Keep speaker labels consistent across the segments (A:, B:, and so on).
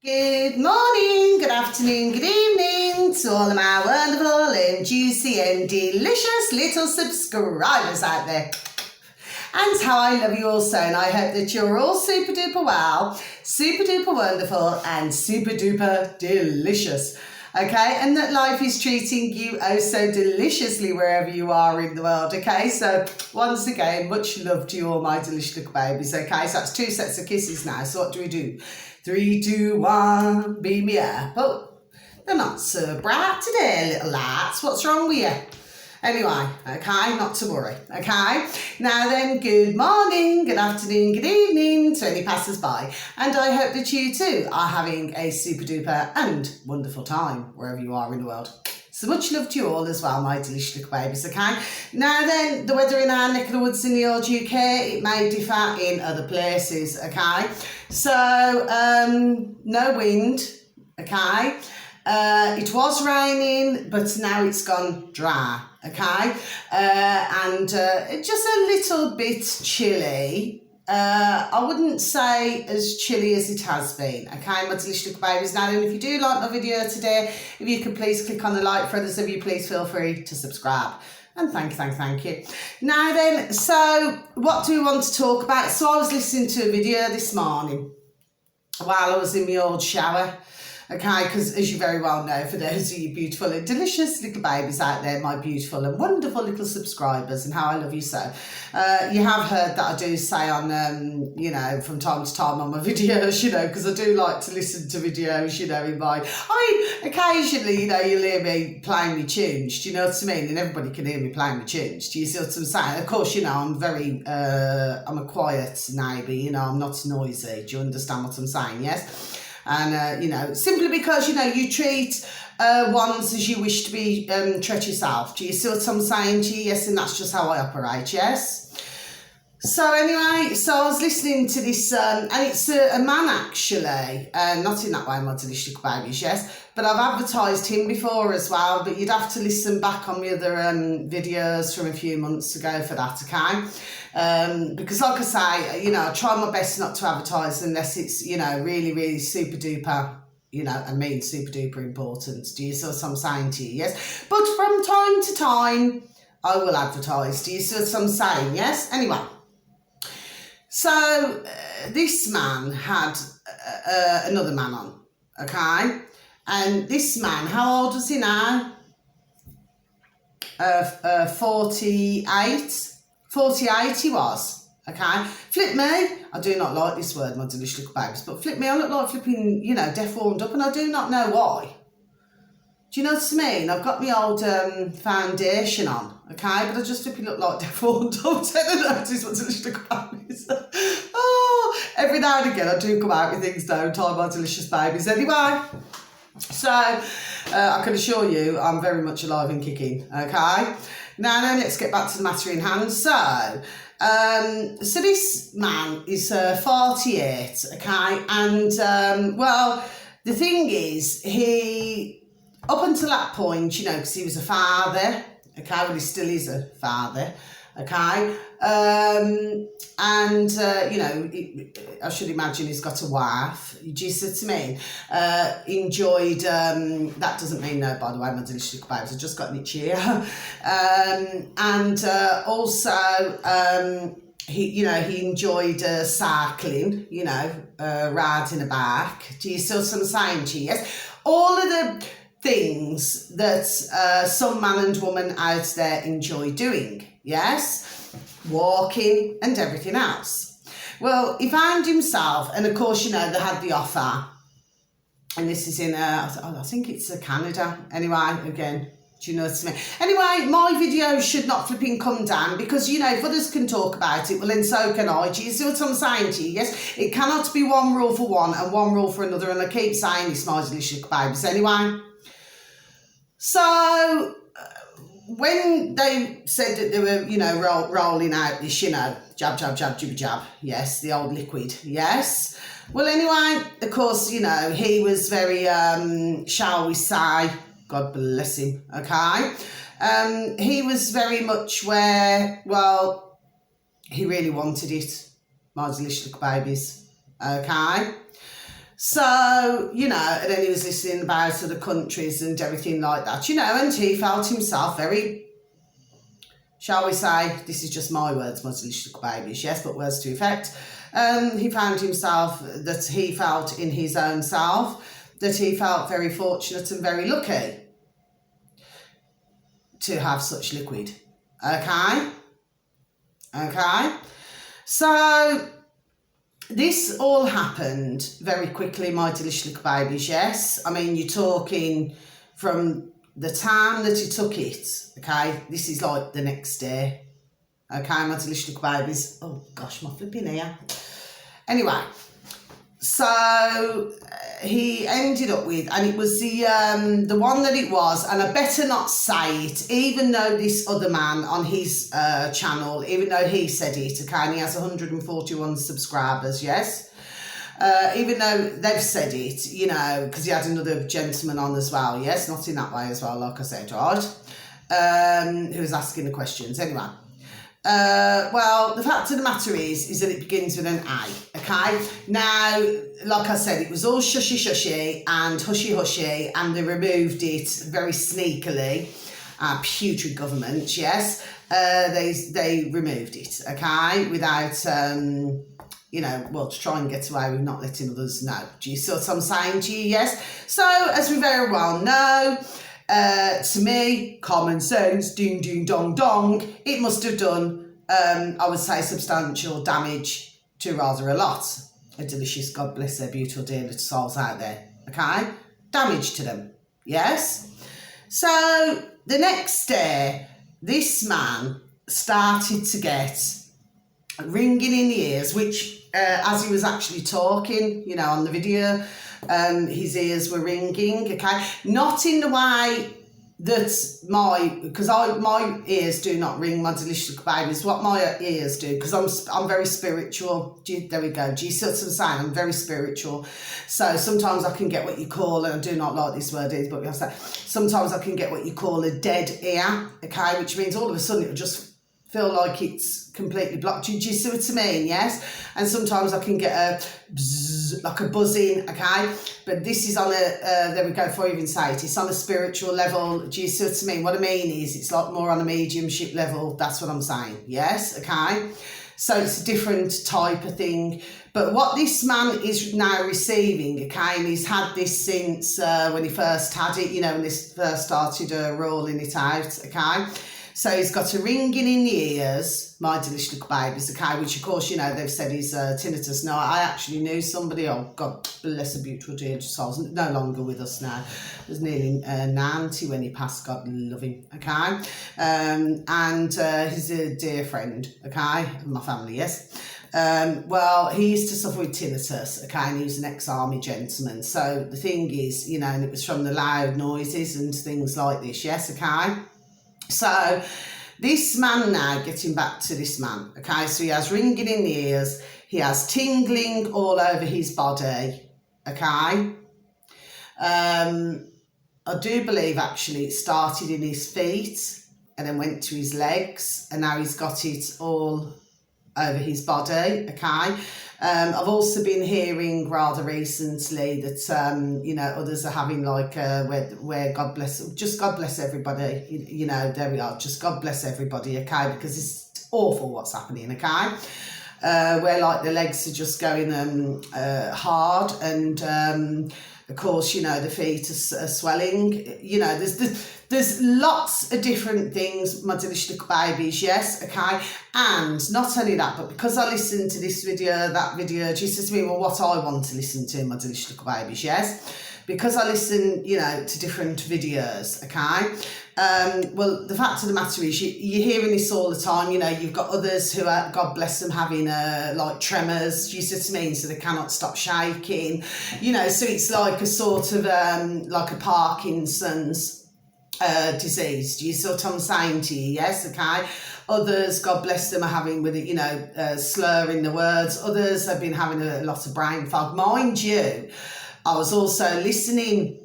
A: Good morning, good afternoon, good evening to all of my wonderful and juicy and delicious little subscribers out there. And how I love you all so, and I hope that you're all super duper well, super duper wonderful, and super duper delicious. Okay, and that life is treating you oh so deliciously wherever you are in the world. Okay, so once again, much love to you all, my delicious little babies. Okay, so that's 2 sets of kisses now. So what do? 3, 2, 1, beam me up. Oh, they're not so bright today, little lads. What's wrong with you? Anyway, okay, not to worry, okay? Now then, good morning, good afternoon, good evening to any passers-by, and I hope that you too are having a super duper and wonderful time wherever you are in the world. So much love to you all as well, my delicious little babies, okay? Now then, the weather in our neck of the woods in the old UK, it may differ in other places, okay? So, no wind, okay? It was raining, but now it's gone dry, okay? And just a little bit chilly. I wouldn't say as chilly as it has been, okay, my delicious little babies. Now, and if you do like my video today, if you could please click on the like, for others of you, please feel free to subscribe. And thank you. Now then, so what do we want to talk about? So I was listening to a video this morning while I was in my old shower. Okay, because as you very well know, for those of you beautiful and delicious little babies out there, my beautiful and wonderful little subscribers, and how I love you so. You have heard that I do say on, from time to time on my videos, because I do like to listen to videos, in my... occasionally, you'll hear me playing me tunes, do you know what I mean? And everybody can hear me playing me tunes, do you see what I'm saying? Of course, I'm very, I'm a quiet neighbour, I'm not noisy, do you understand what I'm saying, yes? And, simply because, you treat ones as you wish to be treated yourself. Do you see what I'm saying to you? Yes, and that's just how I operate, yes? So anyway, so I was listening to this, and it's a man actually, not in that way, my delicious babies, yes, but I've advertised him before as well, but you'd have to listen back on the other videos from a few months ago for that, okay? Because like I say, I try my best not to advertise unless it's, really, really super duper, I mean super duper important. Do you see what I'm saying to you? Yes. But from time to time, I will advertise. Do you see what I'm saying? Yes. Anyway. So this man had another man on, okay? And this man, how old was he now? 48. 48 he was, okay? Flip me. I do not like this word, my delicious little babies, but flip me, I look like flipping, deaf warmed up, and I do not know why. Do you know what I mean? I've got my old foundation on, okay? But I just flipping look like deaf warmed up. Take the notice what delicious little babies. Oh, every now and again I do come out with things, don't I, my delicious babies? Anyway, so I can assure you I'm very much alive and kicking, okay? Now let's get back to the matter in hand. So this man is 48, okay? And, well, the thing is, he... Up until that point, because he was a father, okay, well, he still is a father, okay, and, I should imagine he's got a wife, do you see what I mean? Enjoyed, that doesn't mean no, by the way, my delicious little babes, I've just got an itch here, and also, he enjoyed cycling, riding a bike, do you see what I'm saying to you? Yes, all of the things that some man and woman out there enjoy doing, yes? Walking and everything else. Well, he found himself, and of course, they had the offer, and this is in, I think it's Canada, anyway, again, do you know what I mean? Anyway, my video should not flipping come down because, if others can talk about it, well, then so can I. Do you see what I'm saying to you? Yes, it cannot be one rule for one and one rule for another, and I keep saying this, my delicious babies, anyway. So, when they said that they were, rolling out this, jab, jab, jab, jibby, jab, yes, the old liquid, yes. Well, anyway, of course, he was very, shall we say, God bless him, okay? He was very much where, well, he really wanted it, my delicious babies, okay? So, you know, and then he was listening about other countries and everything like that, you know, and he felt himself very, shall we say, this is just my words, my delicious little babies, yes, but words to effect. He found himself, that he felt in his own self, that he felt very fortunate and very lucky to have such liquid. Okay? So this all happened very quickly, my delicious little babies, yes. I mean, you're talking from the time that he took it, okay, this is like the next day, okay, my delicious little babies. Oh gosh, my flipping ear. Anyway, so he ended up with, and it was the one that it was, and I better not say it, even though this other man on his channel, even though he said it, okay, and he has 141 subscribers, yes, even though they've said it, you know, because he had another gentleman on as well, yes, not in that way as well, like I said, right, who was asking the questions, anyway. Well, the fact of the matter is that it begins with an A, okay? Now, like I said, it was all shushy and hushy, and they removed it very sneakily. Putrid government, yes. They removed it, okay, without, you know, well, to try and get away with not letting others know. Do you see what I'm saying to you? Yes. So, as we very well know, to me, common sense, ding, ding, dong, dong, it must have done, I would say, substantial damage to rather a lot. A delicious, God bless their beautiful dear little souls out there, okay? Damage to them, yes? So, the next day, this man started to get ringing in the ears, which, as he was actually talking, you know, on the video, his ears were ringing, okay? Not in the way that because my ears do not ring, my delicious little babies. What my ears do, because I'm very spiritual. There we go. Do you see what I'm saying? I'm very spiritual. So sometimes I can get what you call, and I do not like this word, but we have to say, sometimes I can get what you call a dead ear, okay? Which means all of a sudden it'll just feel like it's completely blocked. Do you see what I mean? Yes. And sometimes I can get a bzz, like a buzzing, okay? But this is on a, there we go, before I even say it, it's on a spiritual level. Do you see what I mean? What I mean is it's like more on a mediumship level. That's what I'm saying. Yes, okay? So it's a different type of thing. But what this man is now receiving, okay, and he's had this since when he first had it, you know, when this first started rolling it out, okay? So he's got a ringing in the ears, my delicious little babies, okay, which of course, you know, they've said is tinnitus. No, I actually knew somebody, oh God bless her beautiful dear souls, no longer with us now. He was nearly 90 when he passed, God love him, okay. And he's a dear friend, okay, of my family, yes. Well, he used to suffer with tinnitus, okay, and he was an ex-army gentleman. So the thing is, you know, and it was from the loud noises and things like this, yes, okay. So this man now, getting back to this man, okay, so he has ringing in the ears, he has tingling all over his body, okay. I do believe actually it started in his feet and then went to his legs, and now he's got it all over his body, okay. I've also been hearing rather recently that, you know, others are having like, where God bless, just God bless everybody, you know, there we are, just God bless everybody, okay, because it's awful what's happening, okay, where like the legs are just going hard, and of course, you know, the feet are swelling, you know, there's lots of different things, my delicious little babies, yes, okay, and not only that, but because I listened to this video, that video, she says to me, well, what I want to listen to, my delicious little babies, yes, because I listen, you know, to different videos, okay, well, the fact of the matter is, you're hearing this all the time, you know, you've got others who are, God bless them, having like tremors, do you see what I mean, so they cannot stop shaking, you know, so it's like a sort of, like a Parkinson's disease. Do you see what I'm saying to you? Yes, okay. Others, God bless them, are having with it, you know, slurring the words. Others have been having a lot of brain fog. Mind you, I was also listening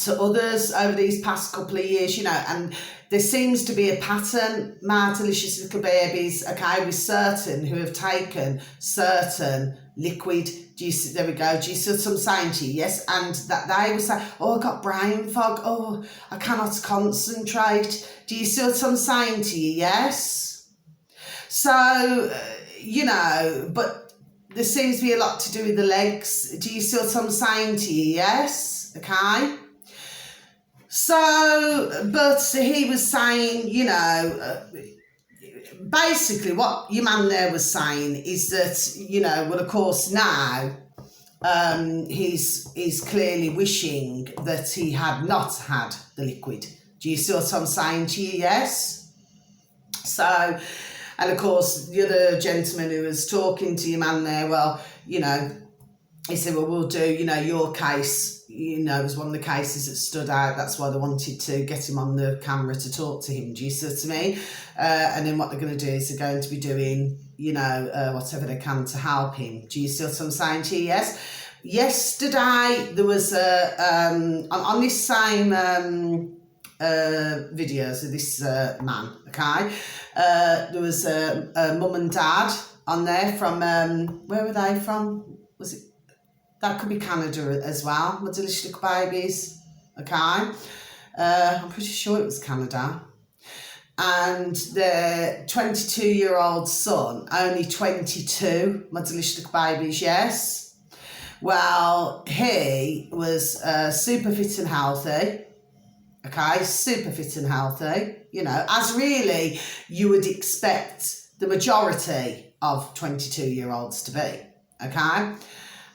A: to others over these past couple of years, you know, and there seems to be a pattern, my delicious little babies, okay, with certain who have taken certain liquid. There we go. Do you see what I'm saying to you? Yes, and that they will say, oh, I got brain fog. Oh, I cannot concentrate. Do you see what I'm saying to you? Yes. So, you know, but there seems to be a lot to do with the legs. Do you see what I'm saying to you? Yes. Okay. So, but he was saying, you know, basically what your man there was saying is that, you know, well, of course now he's clearly wishing that he had not had the liquid. Do you see what I'm saying to you? Yes. So, and of course the other gentleman who was talking to your man there, well, you know, he said, well, we'll do, you know, your case, you know, it was one of the cases that stood out. That's why they wanted to get him on the camera to talk to him. Do you see what I mean? And then what they're going to do is they're going to be doing, you know, whatever they can to help him. Do you see what I'm saying to you? Yes. Yesterday, there was on this same videos of this man, okay, there was a mum and dad on there from, where were they from? Was it? That could be Canada as well, my delicious little babies, okay? I'm pretty sure it was Canada. And their 22-year-old son, only 22, my delicious little babies, yes? Well, he was super fit and healthy, okay? Super fit and healthy, you know, as really you would expect the majority of 22-year-olds to be, okay?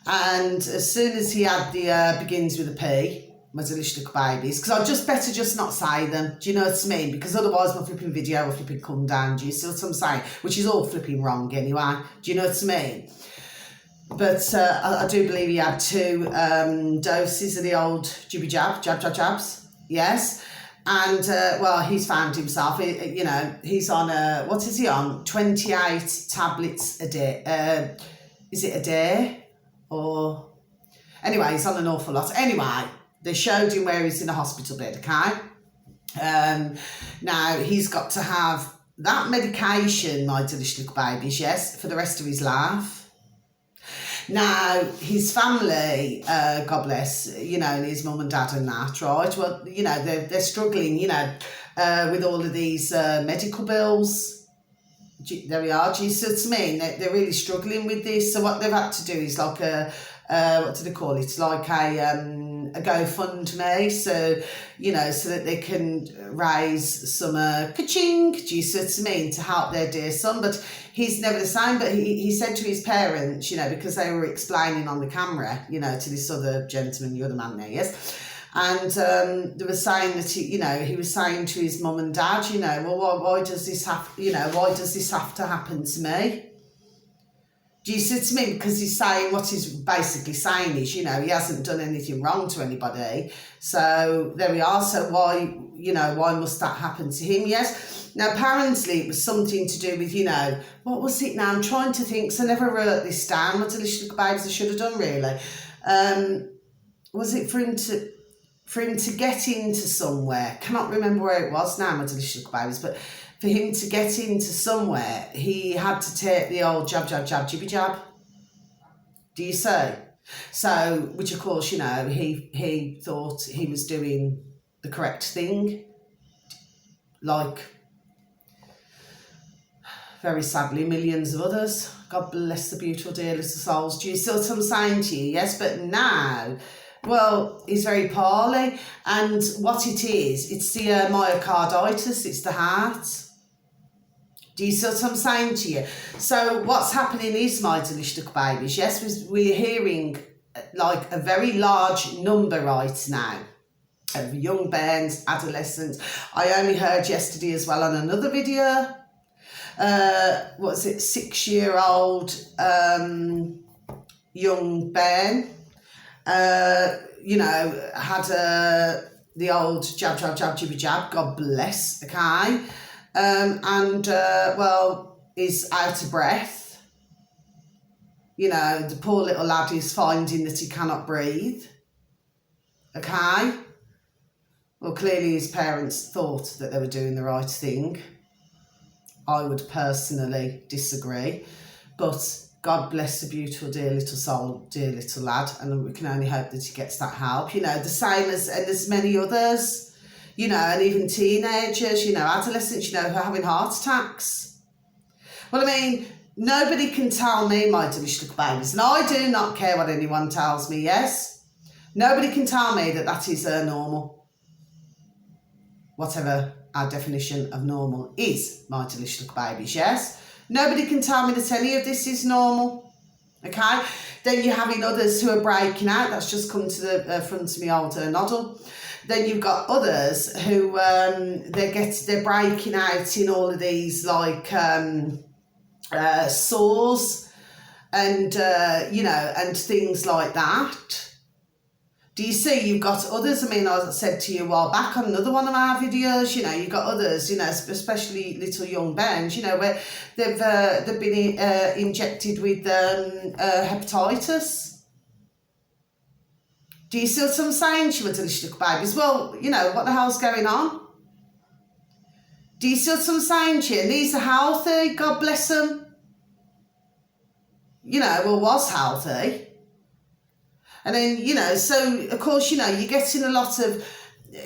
A: And as soon as he had the begins with a P, my delicious little babies, because I'd just better just not say them, do you know what I mean? Because otherwise my flipping video will flipping come down, do you see what I'm saying? Which is all flipping wrong anyway, do you know what I mean? But I do believe he had 2 doses of the old jibby jabs, yes. And, well, he's found himself, you know, he's on, what is he on? 28 tablets a day. Is it a day? Or anyway, he's on an awful lot. Anyway, they showed him where he's in a hospital bed, okay? Now, he's got to have that medication, my delicious little babies, yes, for the rest of his life. Now, his family, God bless, you know, and his mum and dad and that, right? Well, you know, they're struggling, you know, with all of these medical bills. There we are, do you see what I mean? They're really struggling with this. So what they've had to do is like what do they call it? Like a GoFundMe. So, you know, so that they can raise some ka-ching, do you see what I mean, to help their dear son. But he's never the same. But he said to his parents, you know, because they were explaining on the camera, you know, to this other gentleman, the other man there, yes. And they were saying that, he was saying to his mum and dad, you know, well, why does this have, you know, why does this have to happen to me? Do you see what I mean? Because he's saying, what he's basically saying is, you know, he hasn't done anything wrong to anybody. So there we are. So why, you know, why must that happen to him? Yes. Now, apparently it was something to do with, you know, what was it now? I'm trying to think, so I never wrote this down. What delicious little babes I should have done, really. Was it for him to get into somewhere? Cannot remember where it was now, my delicious little babies, but for him to get into somewhere, he had to take the old jibby jab. Do you see? So, which of course, you know, he thought he was doing the correct thing. Like, very sadly, millions of others. God bless the beautiful dear little souls. Do you see what I'm saying to you? Yes, but now, well, he's very poorly, and what it is, it's the myocarditis, it's the heart. Do you see what I'm saying to you? So what's happening is, my delicious little babies, yes, we're hearing like a very large number right now of young bairns, adolescents. I only heard yesterday as well on another video, what was it, 6-year-old young bairn, you know, had the old jibby jab, God bless, okay, well, is out of breath. You know, the poor little lad is finding that he cannot breathe, okay, Well, clearly his parents thought that they were doing the right thing. I would personally disagree, but God bless the beautiful, dear little soul, dear little lad, and we can only hope that he gets that help. You know, the same as, and there's many others, you know, and even teenagers, you know, adolescents, you know, who are having heart attacks. Well, I mean, nobody can tell me, my delicious little babies, and I do not care what anyone tells me, yes? Nobody can tell me that that is normal. Whatever our definition of normal is, my delicious little babies, yes? Nobody can tell me that any of this is normal, okay? Then you're having others who are breaking out. That's just come to the front of my old noddle. Then you've got others who they're breaking out in all of these like sores and you know, and things like that. Do you see? You've got others. I mean, I said to you a while back on another one of our videos, you know, you've got others, you know, especially little young bands, you know, where they've been injected with hepatitis. Do you see what I'm saying to you, delicious little babies? Well, you know, what the hell's going on? Do you see what I'm saying to you? And these are healthy, God bless them. You know, well, was healthy. And then, you know, so, of course, you know, you're getting a lot of,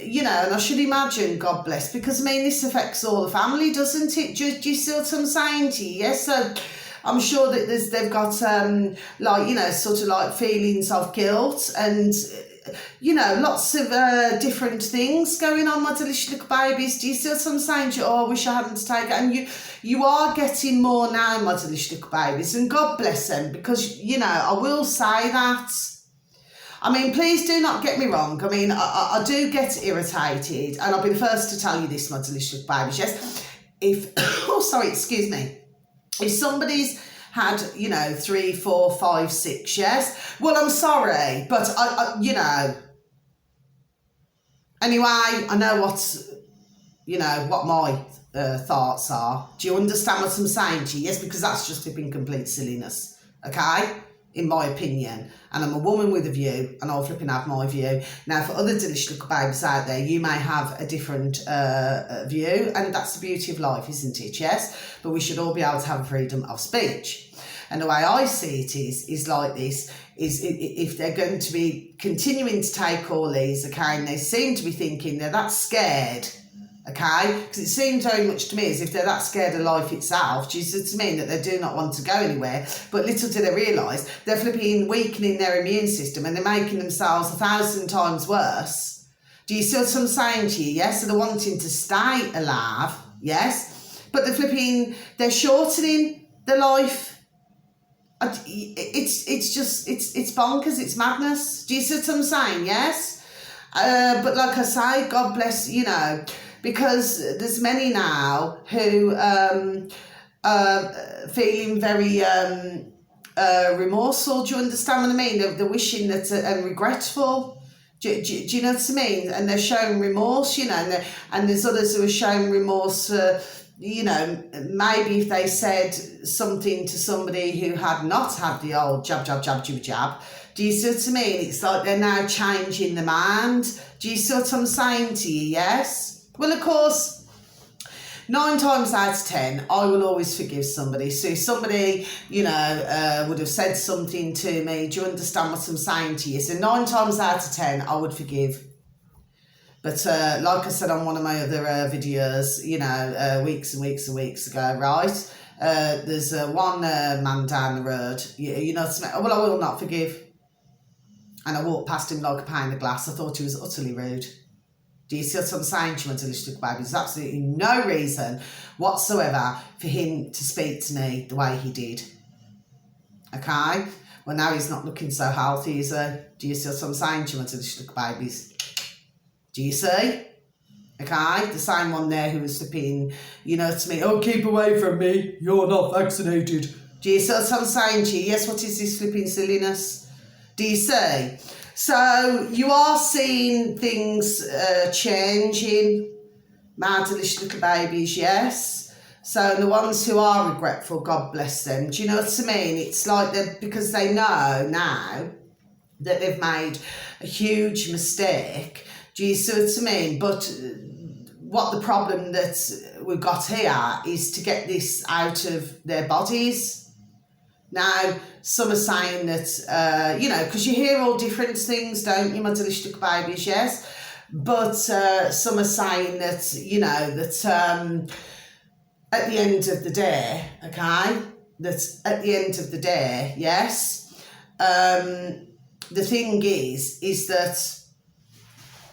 A: you know, and I should imagine, God bless, because, I mean, this affects all the family, doesn't it? Do you see what I'm saying to you? Yes, so I'm sure that they've got, like, you know, sort of like feelings of guilt and, you know, lots of different things going on, my delicious little babies. Do you see what I'm saying to you? Oh, I wish I hadn't taken it. And you are getting more now, my delicious little babies, and God bless them, because, you know, I will say that. I mean, please do not get me wrong. I mean, I do get irritated, and I'll be the first to tell you this, my delicious babies, yes? If, oh, sorry, excuse me. If somebody's had, you know, 3, 4, 5, 6, yes? Well, I'm sorry, but, you know, anyway, I know what, you know, what my thoughts are. Do you understand what I'm saying to you? Yes, because that's just flipping complete silliness, okay? In my opinion, and I'm a woman with a view, and I'll flipping have my view. Now, for other delicious little babies out there, you may have a different view, and that's the beauty of life, isn't it? Yes, but we should all be able to have freedom of speech. And the way I see it is like this: is if they're going to be continuing to take all these, okay, and they seem to be thinking they're that scared. Okay, because it seems very much to me as if they're that scared of life itself, do you see what I mean, that they do not want to go anywhere, but little do they realise they're flipping weakening their immune system and they're making themselves 1,000 times worse. Do you see what I'm saying to you? Yes, so they're wanting to stay alive, yes, but they're shortening their life. It's just bonkers, it's madness. Do you see what I'm saying? Yes, but like I say, God bless, you know, because there's many now who feeling very remorseful. Do you understand what I mean? They're wishing that and regretful. Do you know what I mean? And they're showing remorse, you know, and there's others who are showing remorse for, you know, maybe if they said something to somebody who had not had the old jab, jab, jab, jab, jab. Do you see what I mean? It's like they're now changing the mind. Do you see what I'm saying to you? Yes? Well, of course, 9 times out of 10, I will always forgive somebody. So if somebody, you know, would have said something to me, do you understand what I'm saying to you? So 9 times out of 10, I would forgive. But like I said on one of my other videos, you know, weeks and weeks and weeks ago, right? There's one man down the road, you know, well, I will not forgive. And I walked past him like a pane of glass. I thought he was utterly rude. Do you see what I'm saying to you, my delicious little baby? There's absolutely no reason whatsoever for him to speak to me the way he did. Okay? Well, now he's not looking so healthy, is he? Do you see what I'm saying to you, my delicious little babies? Do you see? Okay? The same one there who was flipping, you know, to me, oh, keep away from me. You're not vaccinated. Do you see what I'm saying to you? Yes, what is this flipping silliness? Do you see? So you are seeing things changing, my delicious little babies, yes. So the ones who are regretful, God bless them. Do you know what I mean? It's like because they know now that they've made a huge mistake. Do you see what I mean? But what the problem that we've got here is to get this out of their bodies. Now, some are saying that, because you hear all different things, don't you, my delicious little babies, yes? But some are saying that, that at the end of the day, okay, that at the end of the day, yes, the thing is that,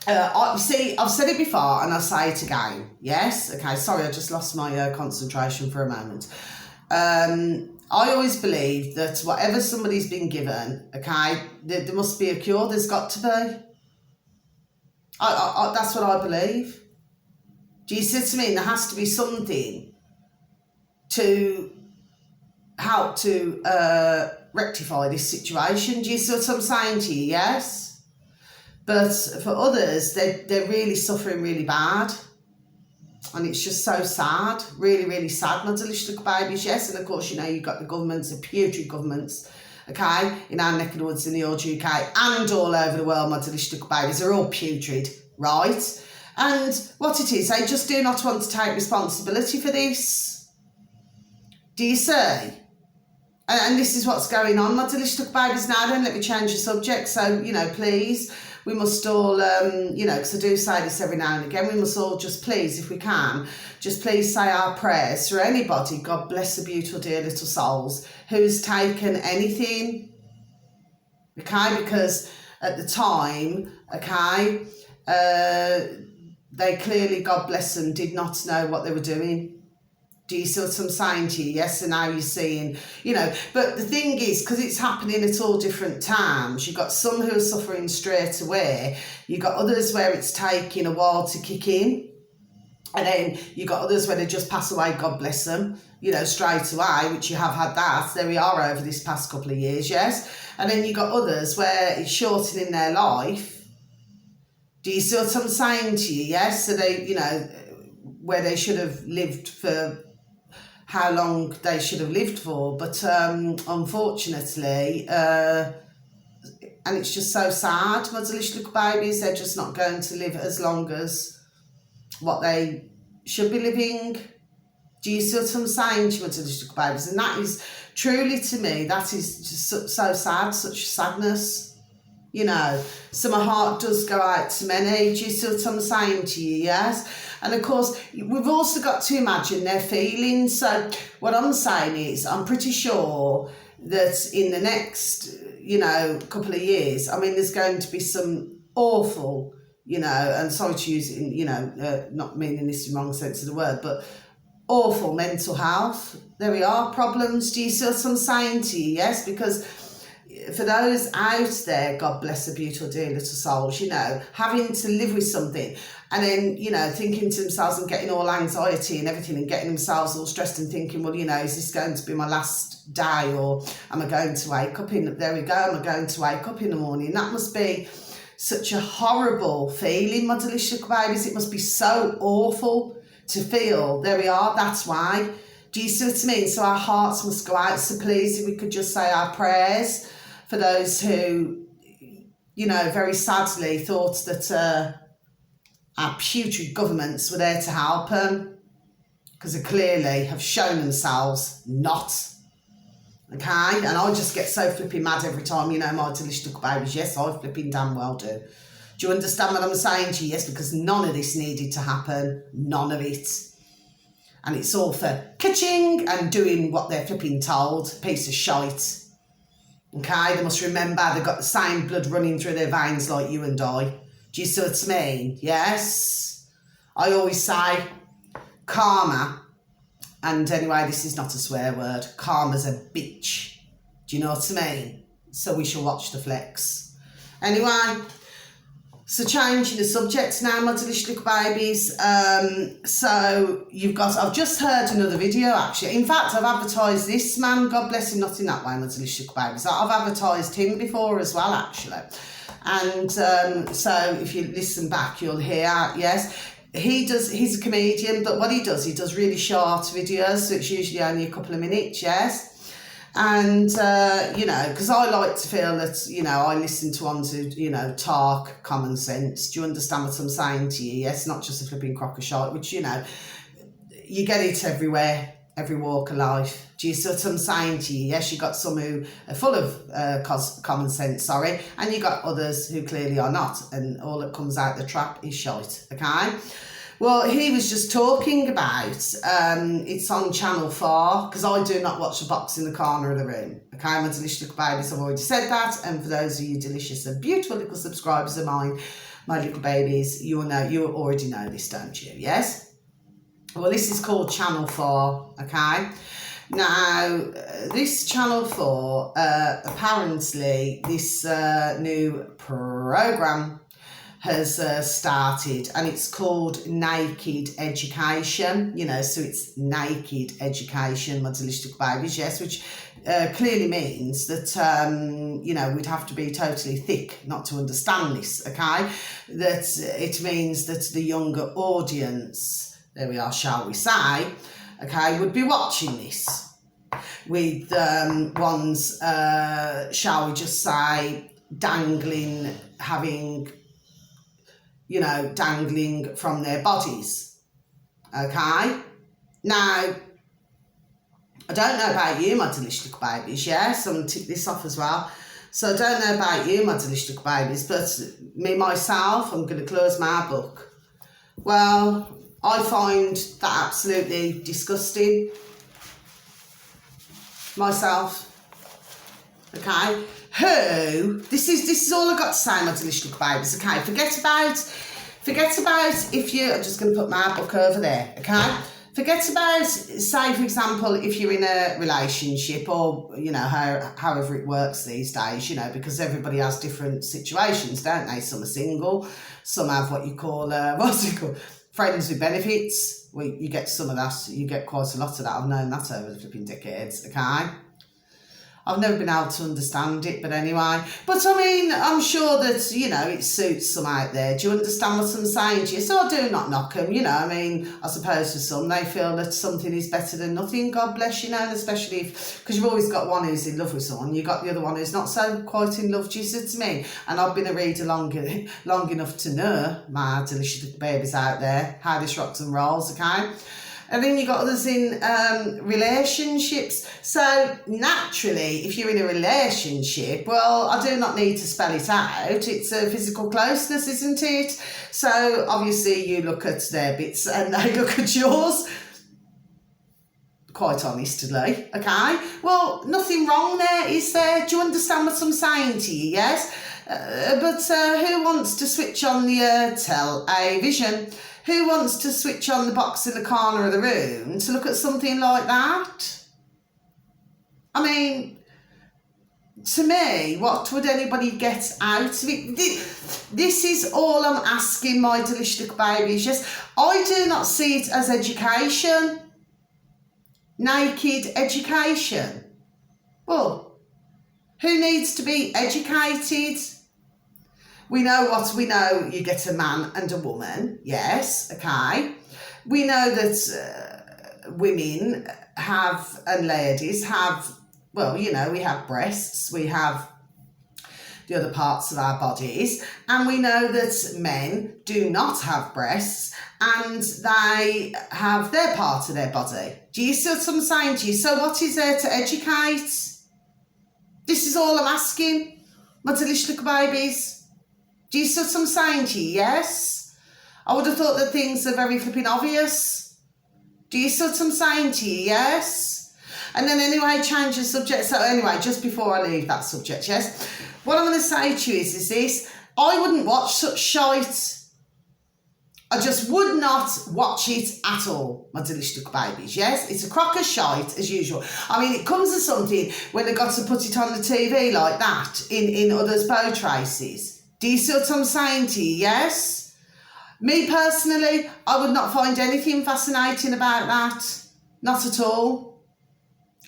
A: I've said it before and I'll say it again, yes? Okay, sorry, I just lost my concentration for a moment. I always believe that whatever somebody's been given, okay, there must be a cure, there's got to be. That's what I believe. Do you see what I mean? There has to be something to help to rectify this situation. Do you see what I'm saying to you? Yes? But for others, they're really suffering really bad. And it's just so sad, really, really sad, my delicious little babies, yes. And of course, you've got the governments, the putrid governments, okay, in our neck of the woods in the old UK and all over the world, my delicious little babies, are all putrid, right? And what it is, they just do not want to take responsibility for this. Do you see? And this is what's going on, my delicious little babies. Now then, let me change the subject. So, please, we must all, because I do say this every now and again, we must all just please, if we can, just please say our prayers for anybody, God bless the beautiful dear little souls, who's taken anything, okay, because at the time, okay, they clearly, God bless them, did not know what they were doing. Do you see what I'm saying to you? Yes, and now you're seeing, but the thing is, because it's happening at all different times, you've got some who are suffering straight away, you've got others where it's taking a while to kick in, and then you've got others where they just pass away, God bless them, straight away, which you have had that, there we are over this past couple of years, yes, and then you've got others where it's shortening their life. Do you see what I'm saying to you? Yes, so they, where they should have lived for how long they should have lived for, but unfortunately, and it's just so sad, my delicious little babies, they're just not going to live as long as what they should be living. Do you see what I'm saying to my delicious little babies? And that is truly, to me, that is just so sad, such sadness. So my heart does go out to many. Do you see what I'm saying to you? Yes. And of course, we've also got to imagine their feelings. So what I'm saying is, I'm pretty sure that in the next, couple of years, there's going to be some awful, and sorry to use it in, not meaning this in the wrong sense of the word, but awful mental health. There we are, problems. Do you see what I'm saying to you? Yes, because for those out there, God bless the beautiful dear little souls, having to live with something and then, thinking to themselves and getting all anxiety and everything and getting themselves all stressed and thinking, well, is this going to be my last day, or am I going to wake up am I going to wake up in the morning? That must be such a horrible feeling, my delicious little babies. It must be so awful to feel. There we are, that's why. Do you see what I mean? So our hearts must go out. So please, if we could just say our prayers for those who, very sadly thought that our putrid governments were there to help them, because they clearly have shown themselves not. Okay? And I just get so flipping mad every time, my delicious little babies. Yes, I flipping damn well do. Do you understand what I'm saying to you? Yes, because none of this needed to happen. None of it. And it's all for ka-ching and doing what they're flipping told. Piece of shite. Okay, they must remember they've got the same blood running through their veins like you and I. Do you see what I mean? Yes. I always say karma, and anyway, this is not a swear word, karma's a bitch. Do you know what I mean? So we shall watch the flicks. Anyway, so changing the subject now, my delicious little babies. So I've just heard another video actually. In fact, I've advertised this man, God bless him, not in that way, my delicious little babies. I've advertised him before as well, actually. And so if you listen back, you'll hear, yes, he's a comedian, but what he does really short videos, so it's usually only a couple of minutes, yes. And, because I like to feel that, I listen to ones who, talk common sense. Do you understand what I'm saying to you? Yes, not just a flipping crock of shite, which, you get it everywhere, every walk of life. Do you see what I'm saying to you? Yes, you got some who are full of common sense, and you got others who clearly are not, and all that comes out the trap is shite, okay? Well, he was just talking about, it's on Channel 4, because I do not watch the box in the corner of the room. Okay, my delicious little babies, I've already said that. And for those of you delicious and beautiful little subscribers of mine, my little babies, you already know this, don't you? Yes? Well, this is called Channel 4, okay? Now, this Channel 4, apparently, this new programme has started, and it's called Naked Education, so it's naked education, my delicious babies, yes, which clearly means that, we'd have to be totally thick not to understand this, okay? That it means that the younger audience, there we are, shall we say, okay, would be watching this with ones, shall we just say, having dangling from their bodies, okay? Now, I don't know about you, my delicious little babies, yes, I'm going to tick this off as well. So I don't know about you, my delicious little babies, but myself, I'm going to close my book. Well, I find that absolutely disgusting, myself, okay? This is all I've got to say, my delicious little babies, okay? Forget about if you, I'm just going to put my book over there, okay? Forget about, say, for example, if you're in a relationship or, however it works these days, because everybody has different situations, don't they? Some are single, some have what you call, friends with benefits. Well, you get some of that, you get quite a lot of that. I've known that over the flipping decades, okay? I've never been able to understand it, but anyway. But I'm sure that, it suits some out there. Do you understand what I'm saying to you? So I do not knock them, I suppose for some, they feel that something is better than nothing, God bless, and especially because you've always got one who's in love with someone, you've got the other one who's not so quite in love, do you see what I mean? And I've been a reader long enough to know, my delicious little babies out there, how this rocks and rolls, okay? And then you've got others in relationships. So naturally, if you're in a relationship, well, I do not need to spell it out. It's a physical closeness, isn't it? So obviously you look at their bits and they look at yours. Quite honestly, okay? Well, nothing wrong there, is there? Do you understand what I'm saying to you, yes? But who wants to switch on the television? Who wants to switch on the box in the corner of the room to look at something like that? To me, what would anybody get out of it? This is all I'm asking, my delicious little babies. Yes, I do not see it as education. Naked education. Well, who needs to be educated? We know what we know, you get a man and a woman, yes, okay. We know that women have, and ladies have, well, we have breasts, we have the other parts of our bodies, and we know that men do not have breasts and they have their part of their body. Do you see what I'm saying to you? So what is there to educate? This is all I'm asking, my delicious little babies. Do you see what I'm saying to you? Yes? I would have thought that things are very flipping obvious. Do you see what I'm saying to you? Yes? And then anyway, change the subject. So anyway, just before I leave that subject, yes? What I'm going to say to you is this. I wouldn't watch such shite. I just would not watch it at all, my delicious little babies, yes? It's a crock of shite, as usual. It comes to something when they've got to put it on the TV like that in others' boat races. Do you see what I'm saying to you, yes? Me personally, I would not find anything fascinating about that. Not at all.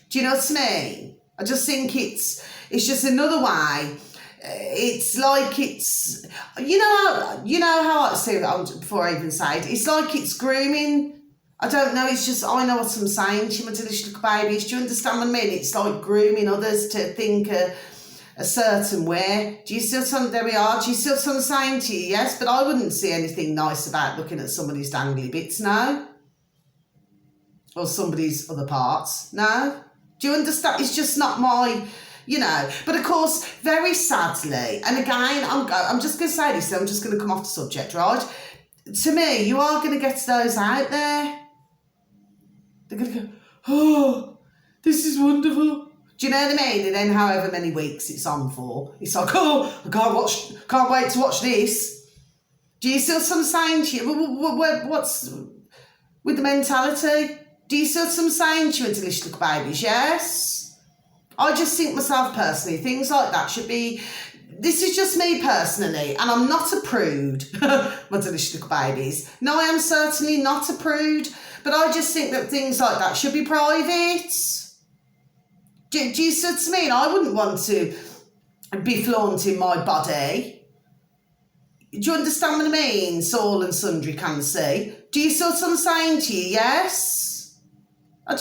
A: Do you know what I mean? I just think it's just another way. It's like it's, how I say it before I even say it, it's like it's grooming I don't know, it's just, I know what I'm saying to you, my delicious little babies. Do you understand what I mean? It's like grooming others to think a certain way. Do you see what there we are? Do you see what I'm saying to you? Yes, but I wouldn't see anything nice about looking at somebody's dangly bits, no? Or somebody's other parts, no? Do you understand? It's just not my, you know. But of course, very sadly, and again, I'm just going to say this, I'm just going to come off the subject, right? To me, you are going to get those out there. They're going to go, oh, this is wonderful. Do you know what I mean? And then however many weeks it's on for, it's like, oh, I can't wait to watch this. Do you see what I'm saying to you? What's with the mentality? Do you see what I'm saying to you, delicious little babies? Yes? I just think myself personally, things like that should be, this is just me personally, and I'm not a prude, my delicious little babies. No, I am certainly not a prude, but I just think that things like that should be private. Do you see what I mean? I wouldn't want to be flaunting my body. Do you understand what I mean? So all and sundry can see. Do you see what I'm saying to you? Yes? I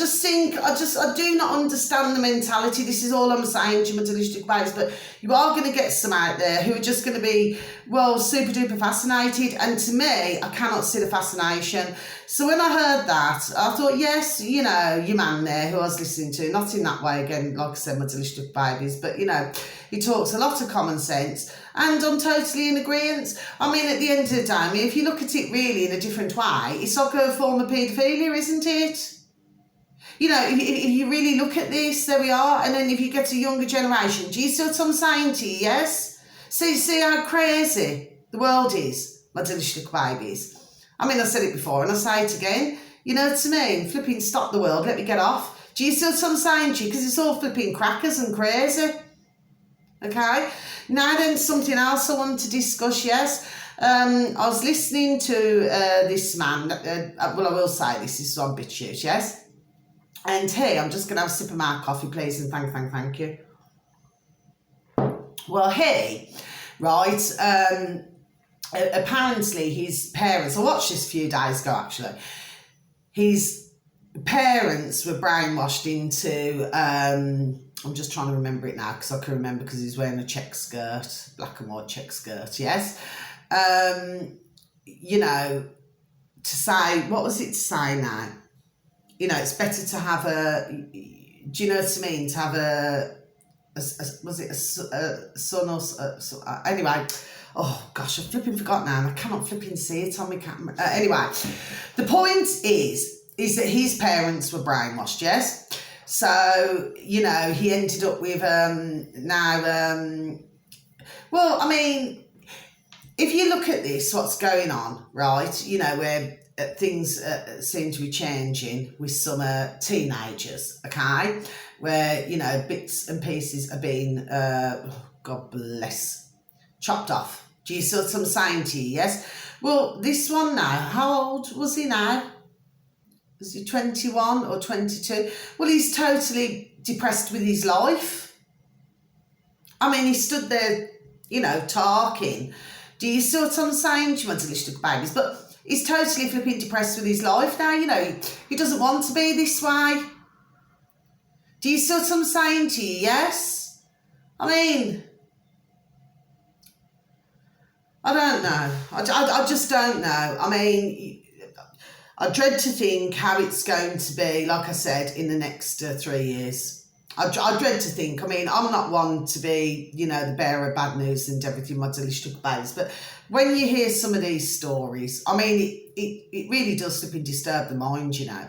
A: do not understand the mentality. This is all I'm saying to you, my delicious babies. But you are going to get some out there who are just going to be, well, super duper fascinated. And to me, I cannot see the fascination. So when I heard that, I thought, yes, you know, your man there who I was listening to, not in that way again, like I said, my delicious babies, but, you know, he talks a lot of common sense. And I'm totally in agreement. I mean, at the end of the day, I mean, if you look at it really in a different way, it's like a form of paedophilia, isn't it? You know, if you really look at this, there we are. And then if you get a younger generation, do you see what I'm saying to you, yes? See how crazy the world is, my delicious little babies. I mean, I said it before and I say it again. You know what I mean? Flipping stop the world, let me get off. Do you see what I'm saying to you? Because it's all flipping crackers and crazy. Okay? Now then, something else I want to discuss, yes? I was listening to this man, well, I will say this is on BitChute, yes? And here, I'm just going to have a sip of my coffee, please, and thank you. Well, he, right, apparently his parents, I watched this a few days ago, actually. His parents were brainwashed into, I'm just trying to remember it now, because I can remember because he's wearing a check skirt, black and white check skirt, yes. You know, to say, what was it to say now? You know, it's better to have do you know what I mean? To have was it a son or, anyway, oh gosh, I've flipping forgot now and I cannot flipping see it on my camera. Anyway, the point is that his parents were brainwashed, yes? So, you know, he ended up with, well, I mean, if you look at this, what's going on, right, you know, where things seem to be changing with some teenagers, okay, where, you know, bits and pieces are being, God bless, chopped off. Do you see what I'm saying to you, yes? Well, this one now, how old was he now? Was he 21 or 22? Well, he's totally depressed with his life. I mean, he stood there, you know, talking. Do you see what I'm saying to you, my delicious babies? But he's totally flipping depressed with his life now, you know. He doesn't want to be this way. Do you see what I'm saying to you, yes? I mean, I don't know. I just don't know. I mean, I dread to think how it's going to be, like I said, in the next 3 years. I dread to think. I mean, I'm not one to be, you know, the bearer of bad news and everything, my delicious babes. But when you hear some of these stories, I mean, it really does slip and disturb the mind, you know.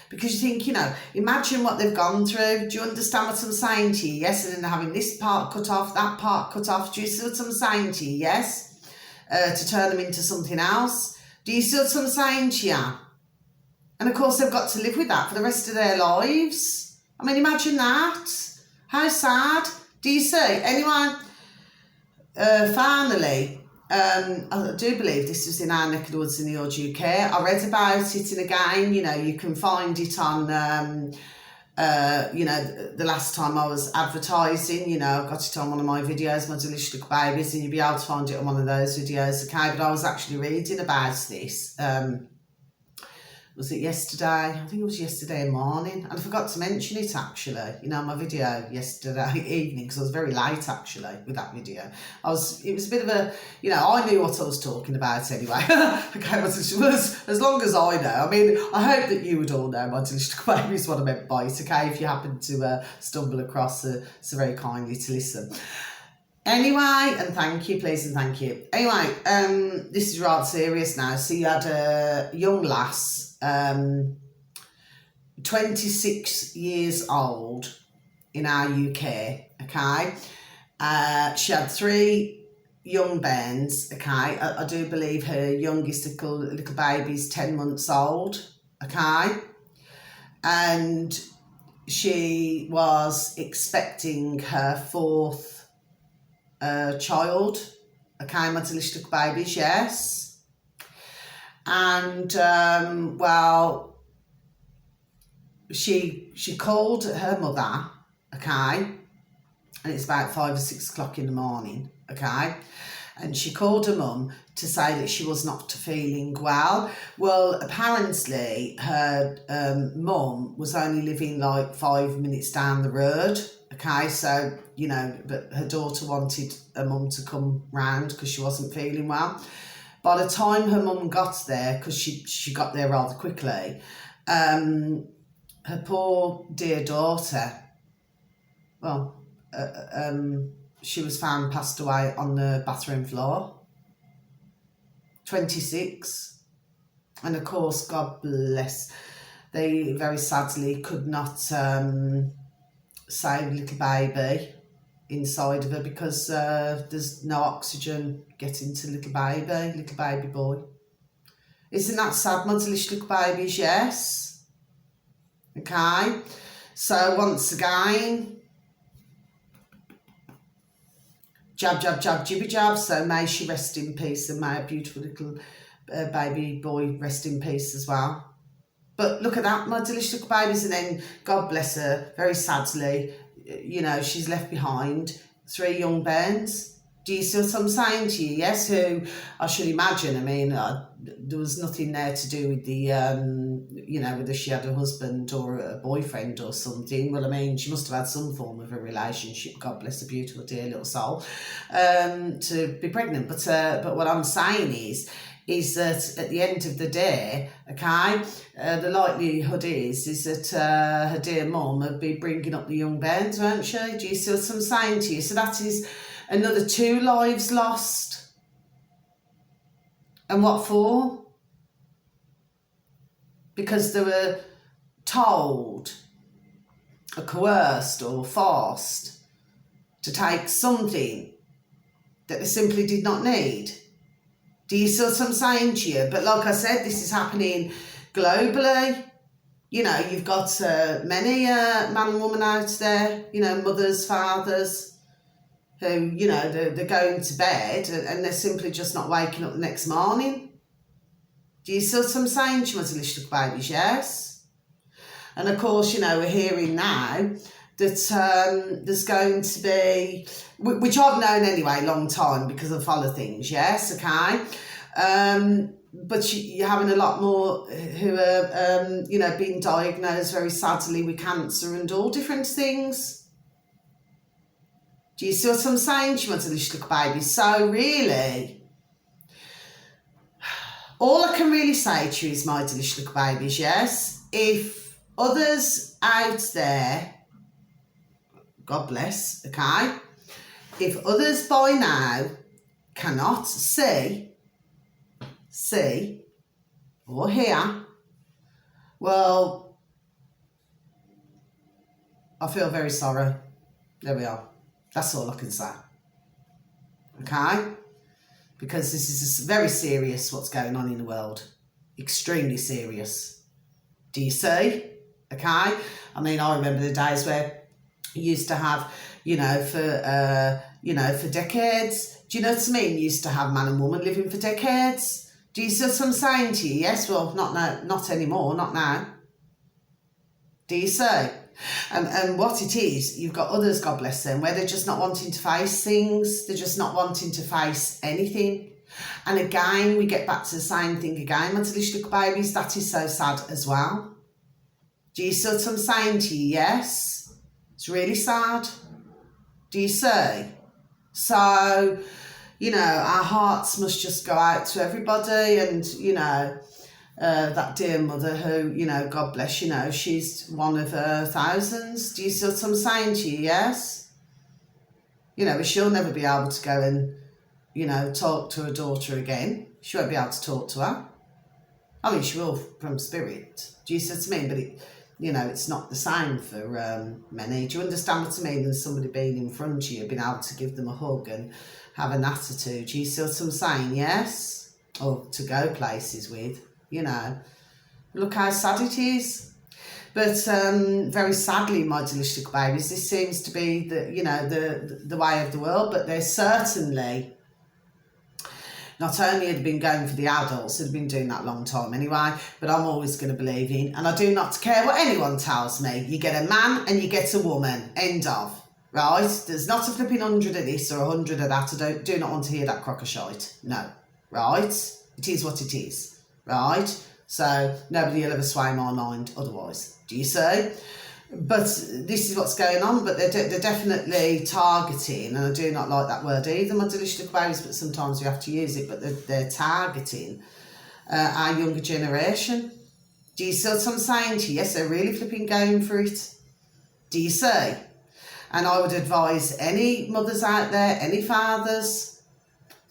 A: Because you think, you know, imagine what they've gone through. Do you understand what I'm saying to you? Yes, and then having this part cut off, that part cut off. Do you see what I'm saying to you? Yes? To turn them into something else. Do you see what I'm saying to you? And of course, they've got to live with that for the rest of their lives. I mean, imagine that. How sad. Do you see? Anyway, finally, I do believe this was in our neck of the woods in the old UK. I read about it, and again, you know, you can find it on, you know, the last time I was advertising, you know, I got it on one of my videos, my delicious little babies, and you'll be able to find it on one of those videos, okay? But I was actually reading about this. was it yesterday? I think it was yesterday morning. And I forgot to mention it actually, you know, my video yesterday evening, because I was very late actually with that video. It was a bit of a, you know, I knew what I was talking about anyway. Okay, as long as I know. I mean, I hope that you would all know My Delicious Little Baby is what I meant by it, okay, if you happen to stumble across so very kindly to listen. Anyway, and thank you, please, and thank you. Anyway, this is right serious now. So you had a young lass, 26 years old in our UK, okay? She had 3 young bairns, okay? I do believe her youngest little baby is 10 months old, okay? And she was expecting her 4th child, okay, My Delicious Little Babies, yes. And well, she called her mother, okay, and it's about 5 or 6 o'clock in the morning, okay, and she called her mum to say that she was not feeling well. Well, apparently her mum was only living like 5 minutes down the road. Okay, so, you know, but her daughter wanted her mum to come round because she wasn't feeling well. By the time her mum got there, because she got there rather quickly, her poor dear daughter, well, she was found passed away on the bathroom floor. 26. And of course, God bless, they very sadly could not save little baby inside of her because there's no oxygen getting to little baby boy. Isn't that sad, My Delicious Little Babies? Yes. Okay. So once again, jab, jab, jab, jibby jab. So may she rest in peace, and may a beautiful little baby boy rest in peace as well. But look at that, My Delicious Little Babies, and then God bless her, very sadly, you know, she's left behind 3 young bairns. Do you see what I'm saying to you? Yes, who I should imagine, I mean, there was nothing there to do with the, you know, whether she had a husband or a boyfriend or something. Well, I mean, she must have had some form of a relationship, God bless her beautiful dear little soul, to be pregnant. But what I'm saying is that at the end of the day, okay, the likelihood is that her dear mum would be bringing up the young bairns, won't she? Do you see what I'm saying to you? So that is another 2 lives lost. And what for? Because they were told or coerced or forced to take something that they simply did not need. Do you see what I'm saying to you? But like I said, this is happening globally. You know, you've got many man and woman out there, you know, mothers, fathers, who, you know, they're going to bed and they're simply just not waking up the next morning. Do you see what I'm saying to you, My Delicious Little Babies? Yes. And of course, you know, we're hearing now that there's going to be, which I've known anyway, long time because I follow things, yes, okay? But you're having a lot more who are, you know, being diagnosed very sadly with cancer and all different things. Do you see what I'm saying to you, My Delicious Little Babies? So really, all I can really say to you is, My Delicious Little Babies, yes, if others out there, God bless, okay, if others by now cannot see or hear, well, I feel very sorry. There we are. That's all I can say. Okay? Because this is very serious what's going on in the world. Extremely serious. Do you see? Okay? I mean, I remember the days where you used to have, you know, for decades. Do you know what I mean? You used to have man and woman living for decades. Do you see what I'm saying to you? Yes, well, not now, not anymore, not now. Do you see? And what it is, you've got others, God bless them, where they're just not wanting to face things. They're just not wanting to face anything. And again, we get back to the same thing again, my delicious little babies, that is so sad as well. Do you see what I'm saying to you? Yes. It's really sad. Do you see? So, you know, our hearts must just go out to everybody, and, you know, that dear mother who, you know, God bless, you know, she's one of her thousands. Do you see what I'm saying to you? Yes. You know, she'll never be able to go and, you know, talk to her daughter again. She won't be able to talk to her. I mean, she will from spirit. Do you see what I mean? But it, you know, it's not the same for many. Do you understand what I mean? Than somebody being in front of you, being able to give them a hug and have an attitude. Do you see what I'm saying? Yes? Or to go places with, you know. Look how sad it is. But very sadly, my delicious little babies, this seems to be the, you know, the way of the world. But there's certainly, not only had been going for the adults, had been doing that a long time anyway, but I'm always going to believe in, and I do not care what anyone tells me, you get a man and you get a woman, end of, right? There's not a flipping 100 of this or 100 of that. I do not want to hear that crock of shite, no, right? It is what it is, right? So nobody will ever sway my mind otherwise, do you see? But this is what's going on, but they're definitely targeting, and I do not like that word either, my delicious little babies, but sometimes we have to use it, but they're targeting our younger generation. Do you see what I'm saying to you? Yes, they're really flipping going for it. Do you see? And I would advise any mothers out there, any fathers,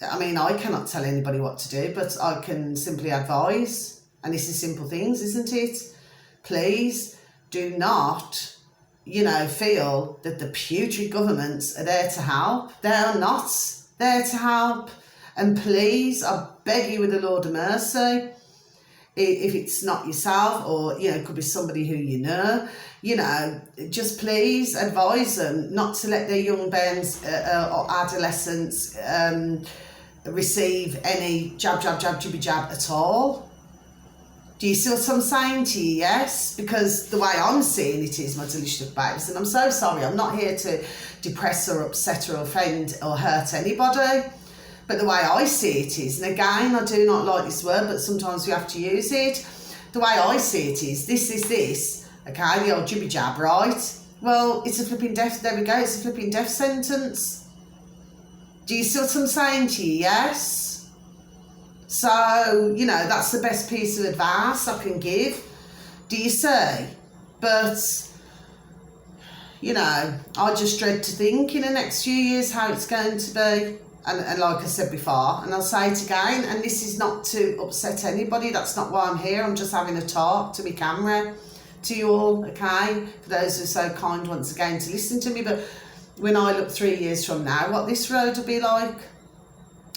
A: I mean, I cannot tell anybody what to do, but I can simply advise, and this is simple things, isn't it? Please, do not, you know, feel that the putrid governments are there to help. They are not there to help. And please, I beg you with the Lord of mercy, if it's not yourself or, you know, it could be somebody who you know, just please advise them not to let their young bairns or adolescents receive any jab, jibby jab at all. Do you see what I'm saying to you? Yes? Because the way I'm seeing it is, my delicious babes, and I'm so sorry, I'm not here to depress or upset or offend or hurt anybody, but the way I see it is, and again, I do not like this word, but sometimes we have to use it. The way I see it is, this, okay, the old jibby jab, right? Well, it's a flipping death, there we go, it's a flipping death sentence. Do you see what I'm saying to you? Yes? So, you know, that's the best piece of advice I can give. Do you see? But, you know, I just dread to think in the next few years how it's going to be. And like I said before, and I'll say it again, and this is not to upset anybody, that's not why I'm here, I'm just having a talk to my camera, to you all, okay? For those who are so kind once again to listen to me, but when I look 3 years from now, what this road will be like,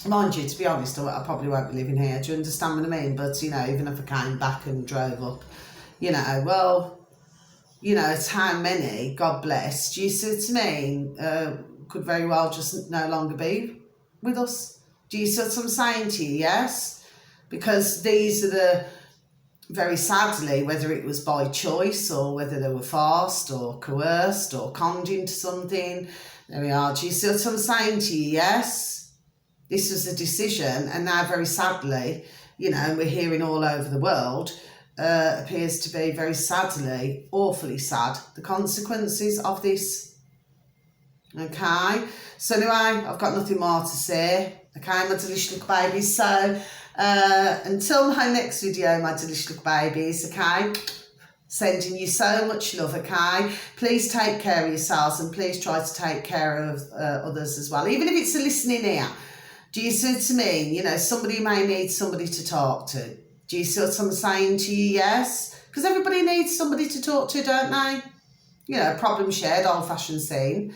A: mind you, to be honest, I probably won't be living here, do you understand what I mean? But, you know, even if I came back and drove up, you know, well, you know, it's how many, God bless, do you see what I mean, could very well just no longer be with us. Do you see what I'm saying to you? Yes? Because these are the, very sadly, whether it was by choice or whether they were forced or coerced or conned into something, there we are. Do you see what I'm saying to you? Yes? This was a decision, and now very sadly, you know, we're hearing all over the world, appears to be very sadly, awfully sad, the consequences of this. Okay? So anyway, I've got nothing more to say. Okay, my delicious little babies. So until my next video, my delicious little babies, okay? Sending you so much love, okay? Please take care of yourselves, and please try to take care of others as well. Even if it's a listening ear. Do you see what I mean? You know, somebody may need somebody to talk to. Do you see what I'm saying to you? Yes? Because everybody needs somebody to talk to, don't they? You know, problem shared, old-fashioned saying.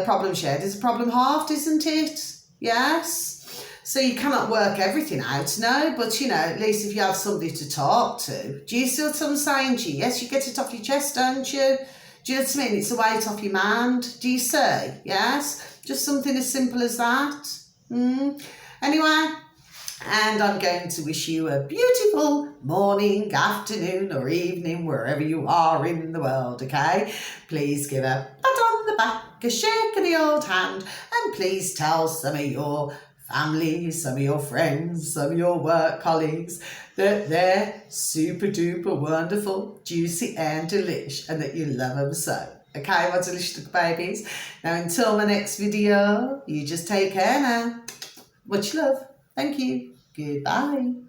A: Problem shared is a problem halved, isn't it? Yes? So you cannot work everything out, no, but, you know, at least if you have somebody to talk to. Do you see what I'm saying to you? Yes, you get it off your chest, don't you? Do you know what I mean? It's a weight off your mind. Do you see? Yes? Just something as simple as that. Anyway, and I'm going to wish you a beautiful morning, afternoon or evening, wherever you are in the world, okay? Please give a pat on the back, a shake of the old hand, and please tell some of your family, some of your friends, some of your work colleagues, that they're super duper wonderful, juicy and delish, and that you love them so. Okay, my delicious little babies. Now until my next video, you just take care now. Much love. Thank you. Goodbye.